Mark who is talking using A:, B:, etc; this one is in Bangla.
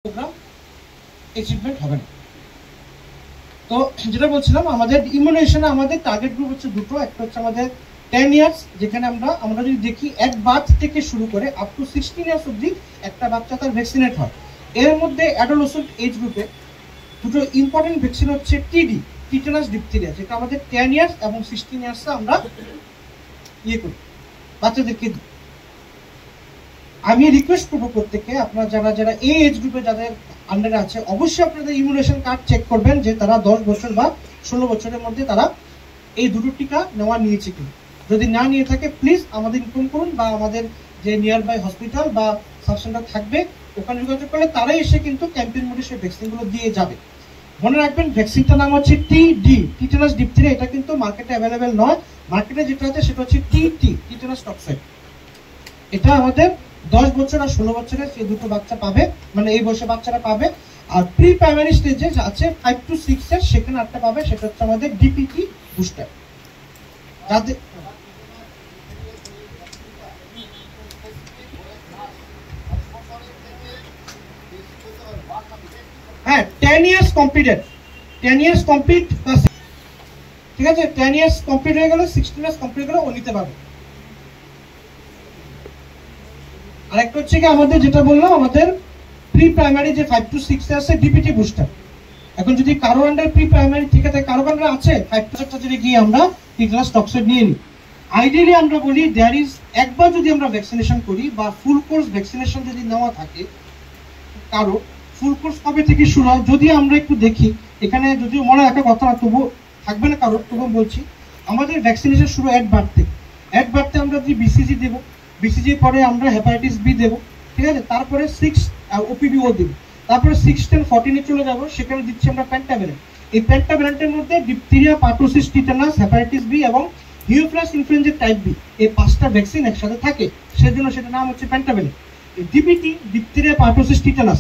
A: প্রোগ্রাম অ্যাচিভমেন্ট হবে না। তো যেটা বলছিলাম, আমাদের ইমিউনাইজেশনে আমাদের টার্গেট গ্রুপ হচ্ছে দুটো। একটা হচ্ছে আমাদের 10 ইয়ার্স, যেখানে আমরা যদি দেখি এক বার্থ থেকে শুরু করে আপ টু 16 ইয়ার্স অবধি একটা বাচ্চা তার ভ্যাকসিনেট হয়। এর মধ্যে অ্যাডোলেসেন্ট এজ গ্রুপে দুটো ইম্পর্টেন্ট ভ্যাকসিন হচ্ছে টিডি, টিটানাস ডিপথেরিয়া, যেটা আমাদের 10 ইয়ার্স এবং 16 ইয়ার্সে আমরা করি, বাচ্চাদেরকে দিই। আমি রিকোয়েস্ট করবো প্রত্যেককে, আপনারা যারা এই এজ গ্রুপে যাদের আন্ডারে আছে, অবশ্যই আপনাদের ইমিউনেশন কার্ড চেক করবেন যে তারা 10 বছর বা 16 বছরের মধ্যে তারা এই দুটো টিকা নেওয়া নিয়েছে কিনা। যদি না নিয়ে থাকে প্লিজ আমাদের ইনফর্ম করুন, বা আমাদের যে নিয়ার বাই হসপিটাল বা সাব সেন্টার থাকবে ওখানে যোগাযোগ করলে তারাই এসে কিন্তু ক্যাম্পেইন মোডে সেই ভ্যাকসিনগুলো দিয়ে যাবে। মনে রাখবেন ভ্যাকসিনটার নাম হচ্ছে টিডি, টিটানাস ডিপথেরিয়া। এটা কিন্তু মার্কেটে অ্যাভেলেবেল নয়, মার্কেটে যেটা আছে সেটা হচ্ছে টিটি, টিটানাস টক্সাইড। এটা আমাদের 10 বছর আর 16 বছরের সেই দুটো বাচ্চা পাবে, মানে এই বয়সে বাচ্চারা পাবে। আর প্রি প্রাইমারি স্টেজে আছে 5 to 6 এর, সেখানে একটা পাবে, সেটা হচ্ছে আমাদের ডিপিটি বুস্টার। যাদের হ্যাঁ 10 ইয়ার্স কমপ্লিটেড, 10 ইয়ার্স কমপ্লিট, ঠিক আছে, 10 ইয়ার্স কমপ্লিট হয়ে গেলে 16 ইয়ার্স কমপ্লিট হলে ও নিতে পারবে। আরেকটা হচ্ছে কি আমাদের যেটা বললাম, আমাদের প্রি প্রাইমারি যে 5 to 6 আছে ডিপিটি বুস্টার। এখন যদি কারো আন্ডার প্রি প্রাইমারি ঠিক আছে, কারো আন্ডার আছে 5 to 6 যদি গিয়ে আমরা টিটানাস টক্সাইড নিয়ে নিই। আইডিয়ালি আমরা বলি দেয়ার ইজ একবার যদি আমরা ভ্যাকসিনেশন করি বা ফুল কোর্স ভ্যাকসিনেশন যদি নেওয়া থাকে কারো, ফুল কোর্স কবে থেকে শুরু হয় যদি আমরা একটু দেখি, এখানে যদিও মনে রাখা কথা না তবু থাকবে না কারোর, তবু বলছি আমাদের ভ্যাকসিনেশন শুরু অ্যাট বার্থ থেকে। অ্যাট বার্থে আমরা যদি বিসিজি দেবো, বিসিজি পরে আমরা হেপাটাইটিস বি দেবো, ঠিক আছে, তারপরে 6 ওপিভিও দেবো, তারপরে 6, 10, 14 চলে যাবো, সেখানে দিচ্ছি আমরা পেন্টাভ্যালেন্ট। এই পেন্টাভ্যালেন্টের মধ্যে diphtheria, pertussis, tetanus, hepatitis B এবং হিউফ্রাস ইনফ্লুয়েঞ্জা টাইপ বি, এই 5টা ভ্যাকসিন একসাথে থাকে, সেজন্য সেটার নাম হচ্ছে পেন্টাভ্যালেন্ট। DPT, diphtheria, pertussis, টিটানাস